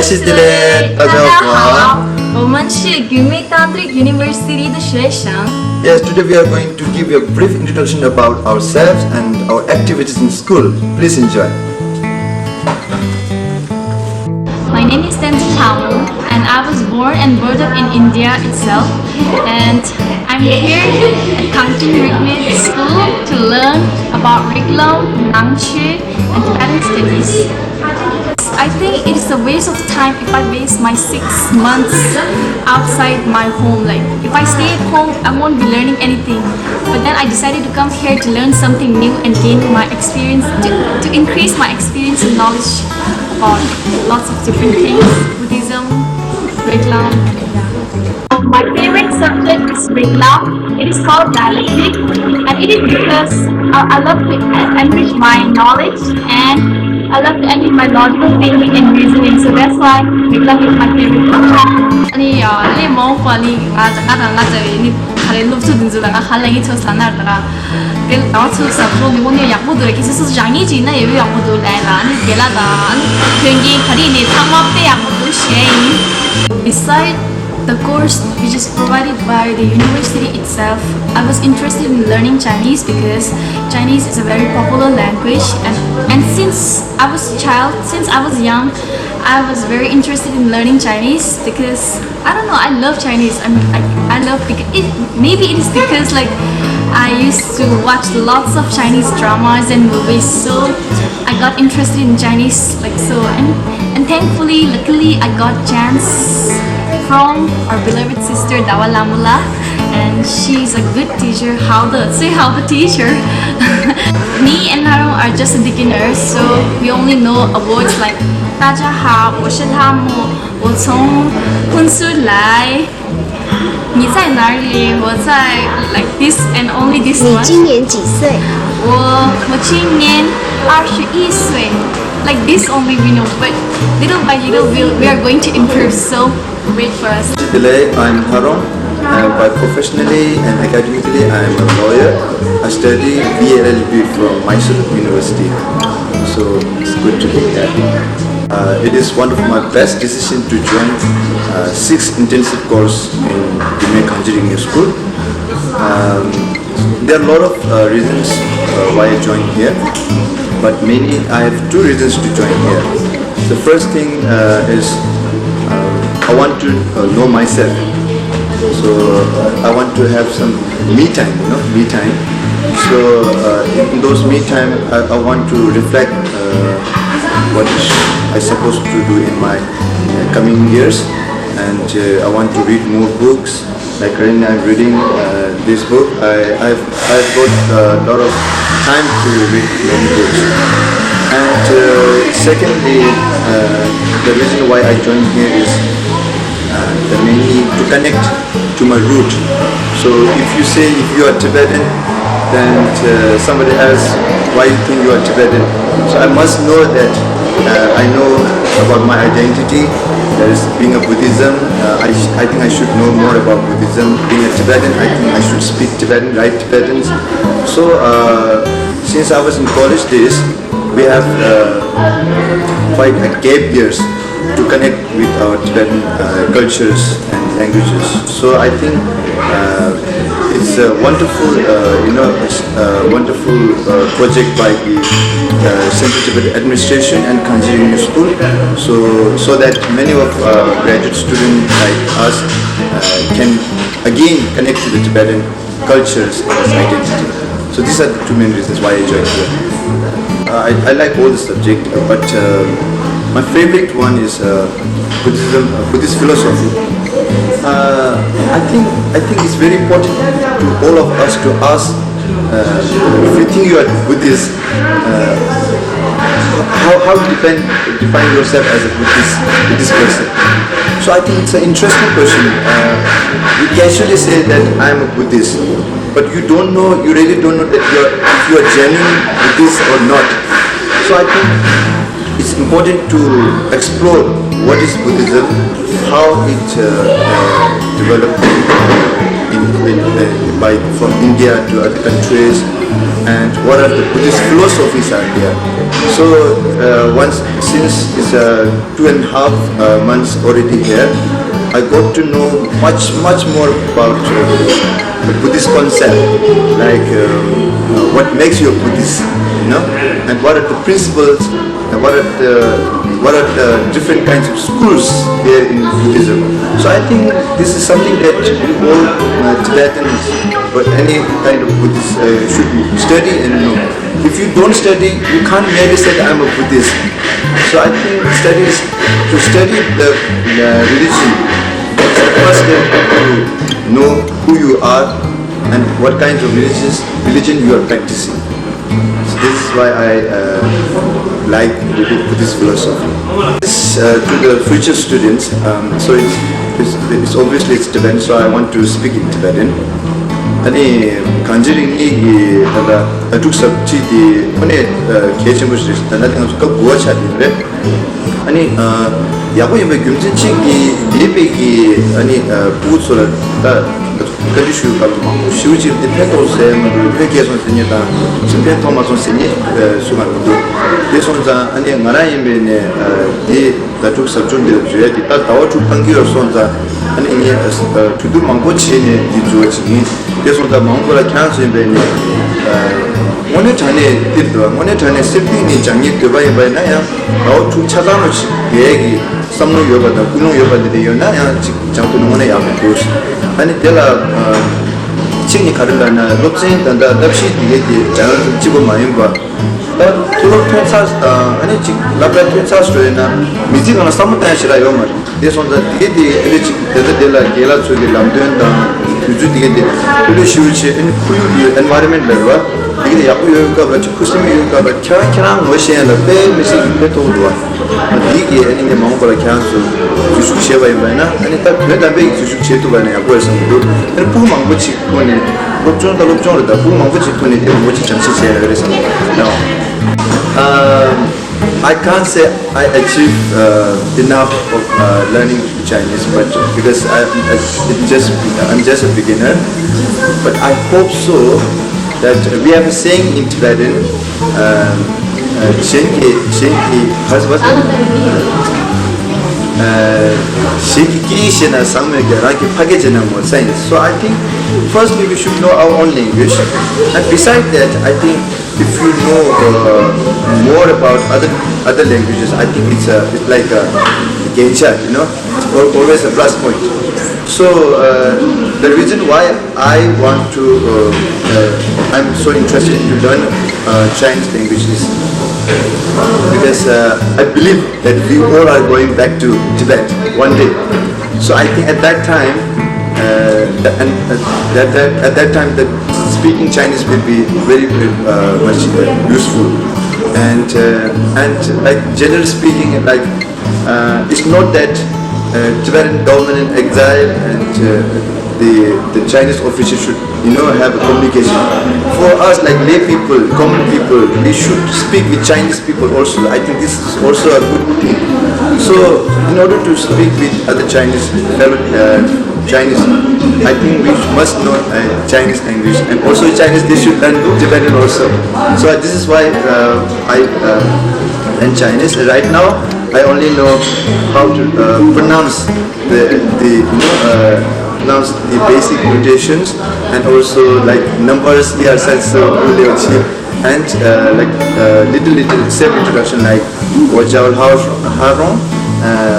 谢谢你嘞，大家好。我们是 Gyudmed Tantric University 的学生。 Yes, today we are going to give you a brief introduction about ourselves and our activities in school. Please enjoy. My name is Lhamo, and I was born and brought up in India itself. And I'm here at Tantric school to learn about Lhamo, Tantric, and Tibetan studies. I think it is a waste of time if I waste my 6 months outside my home. Like if I stay at home, I won't be learning anything. But then I decided to come here to learn something new and gain my experience, to increase my experience and knowledge about lots of different things, Buddhism, Lhamo. My favorite subject is Lhamo. It is called dialectic, and it is because I love to enrich my knowledge and I love to enrich my logical thinking and reasoning. So that's why Lhamo is my favorite subject. 아니 Lhamo 빨리 가자 ini kalian lu tu dinzu dah kalian itu standar dah. Kel awak tu sabro ni mungkin yang muda lagi sesuatu jangan je na yang muda lah. Ni gila dah. Kenggi kali ni sama pe yang muda share. Besides the course which is provided by the university itself, I was interested in learning Chinese because Chinese is a very popular language, and since I was a child, since I was young, I was very interested in learning Chinese because I don't know, I love Chinese. I love because maybe it is because like I used to watch lots of Chinese dramas and movies, so I got interested in Chinese like so, and thankfully, luckily, I got chance from our beloved sister Dawa Lamula, and she's a good teacher. How the teacher. Me and Lharong are just beginners, so we only know words like 大家好，我是 Lhamo， 我从昆苏来。你在哪里？我在 like this and only this 你 one. 今年几岁？我今年21岁。Like this only we know, but little by little we are going to improve. So wait for us. I'm Lharong. By professionally and academically, I am a lawyer. I study BLLB from Mysore University. So it's good to be here. It is one of my best decisions to join 6 intensive course in Gyudmed Engineering School. There are a lot of reasons why I joined here, but mainly I have 2 reasons to join here. The first thing is I want to know myself. So I want to have some me time, me time. So in those me time, I want to reflect what I supposed to do in my coming years, and I want to read more books. Like currently I'm reading this book. I've got a lot of time to read many books. And secondly, the reason why I joined here is mainly to connect to my root. So if you say if you are Tibetan, then somebody asks why you think you are Tibetan. So I must know that I know about my identity. That is being a Buddhism. I think I should know more about Buddhism. Being a Tibetan, I think I should speak Tibetan, write Tibetans. So since I was in college days, we have quite a gap years to connect with our Tibetan cultures and languages. So I think it's a wonderful, wonderful project by the Central Tibetan Administration and Engineering School. So that many of graduate students like us can again connect to the Tibetan cultures and its identity. So these are the 2 main reasons why I joined here. I like all the subject, but my favorite one is Buddhism, Buddhist philosophy. I think it's very important to all of us to ask if you think you are Buddhist, how to define yourself as a Buddhist person. So I think it's an interesting question. You casually say that I am a Buddhist, but you really don't know that if you are genuine Buddhist or not. So I think it's important to explore what is Buddhism, how it developed in from India to other countries, and what are the Buddhist philosophies are here. So since it's 2.5 months already here, I got to know much more about the Buddhist concept, like what makes you a Buddhist, and what are the principles, and what are the different kinds of schools here in Buddhism. So I think this is something that all Tibetans or any kind of Buddhist should study and know. If you don't study, you can't merely say that I'm a Buddhist. So I think to study the religion, first step to know who you are and what kinds of religion you are practicing. So this is why I like Buddhist philosophy. To the future students, so it's obviously it's Tibetan, so I want to speak in Tibetan. 아니 간지링이 하다 아둑sab지디 오늘 계획물을 단단한 수가 구워차리래 아니 야고임의 금진치기 예배기 아니 부소라다 가지슈가 좀 쉬우지 대표도세 뭐 회계선 세니다 심편 토마손 세니 수만도 대손자 아니 나라임베네 이 아둑sab존데 줘야지 다 다워주 판기로 손자 아니 이게 두두 망고치네 이주어지 대손자 망고라 캔슬베네 오늘 전에 띠도 오늘 전에 실패니 장이 되바이 바이나야 아우 찾아놓지 얘기 삼노 요바다 군노 요바들이 요나야 장도는 오늘 야고 아니 내가 칭이 가르라나 높진 단다 답시 이게 장을 집어 많이 봐 토로 통사 아니 지 라브라 통사스로나 미지가나 사무타시라 요마 대손자 이게 이제 데데라 게라 소리 람된다 주주디게 그리고 쉬우치 쿠유 엔바이러먼트라 이게 야구요가 같이 쿠스미요가 같이 캬캬랑 뭐시야나 배 미시 배도도와 이게 아니게 마음으로 캬서 주식체바이바나 아니 딱 배담배 주식체도바나 야구에서도 그리고 망고치 거니 롭종다 망고치 거니 뭐지 장치체라 그래서 I can't say I achieve enough of learning Chinese, but because I'm just a beginner. But I hope so that we have a saying in Tibetan, so I think firstly we should know our own language, and besides that I think if you know more about other languages, I think it's like a gencha, it's always a plus point. So the reason why I'm so interested to learn Chinese language is because I believe that we all are going back to Tibet one day. So I think at that time, that speaking Chinese will be very much useful, and like generally speaking, like it's not that Tibetan government in exile and the Chinese officials should have a communication. For us like lay people, common people, we should speak with Chinese people also. I think this is also a good thing. So in order to speak with other fellow Chinese, I think we must know Chinese language, and also Chinese they should learn Tibetan also. So this is why I learn Chinese. Right now I only know how to pronounce pronounce the basic notations, and also like numbers, and little self introduction like Lharong,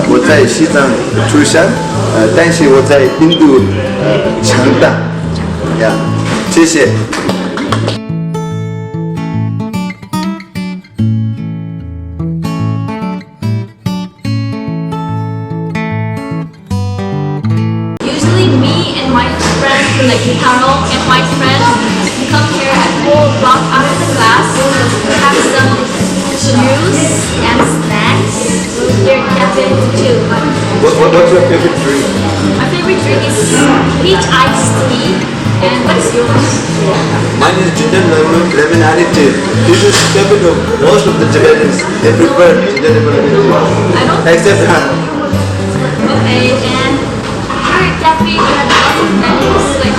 我在西藏出生，但是我在印度长大，谢谢。Usually me and my friends, like Lharong and my friends, come here at 4 o'clock after class, have some juice and snacks. Here at the too. What's your favorite drink? My favorite drink is peach iced tea. And what's yours? Mine is ginger lemon honey tea. This is favorite of most of the Tibetans. They prefer ginger lemon honey tea. I don't. Except Okay, and here at cafe we have lots of menus like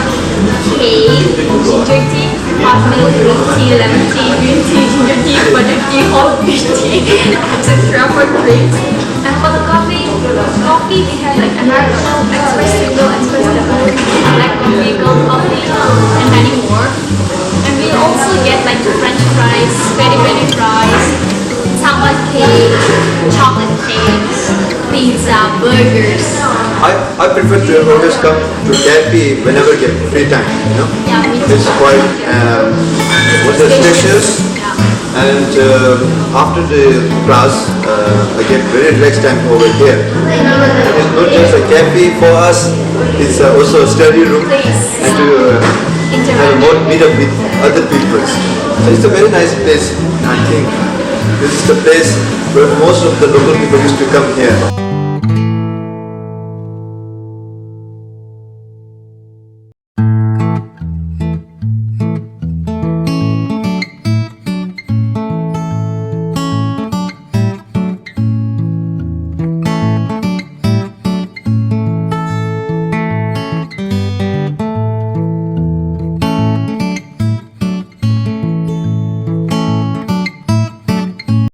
cake, ginger tea, hot milk, green tea, lemon tea, green tea, ginger tea, butter tea, whole fish tea, etc. for drinks. And for the coffee we have like Americano, express single, express double, black coffee, gold coffee, and many more. And we also get like French fries, peri fries, salmon cake, chocolate cakes, pizza, burgers. I prefer to always come to cafe whenever I get free time, you know. Yeah, me too. It's quite what's the spacious, Yeah. and after the class I get very relaxed time over here. It's not just a cafe for us, it's also a study room and to have a more meet up with other people. So it's a very nice place. I think this is the place where most of the local people used to come here.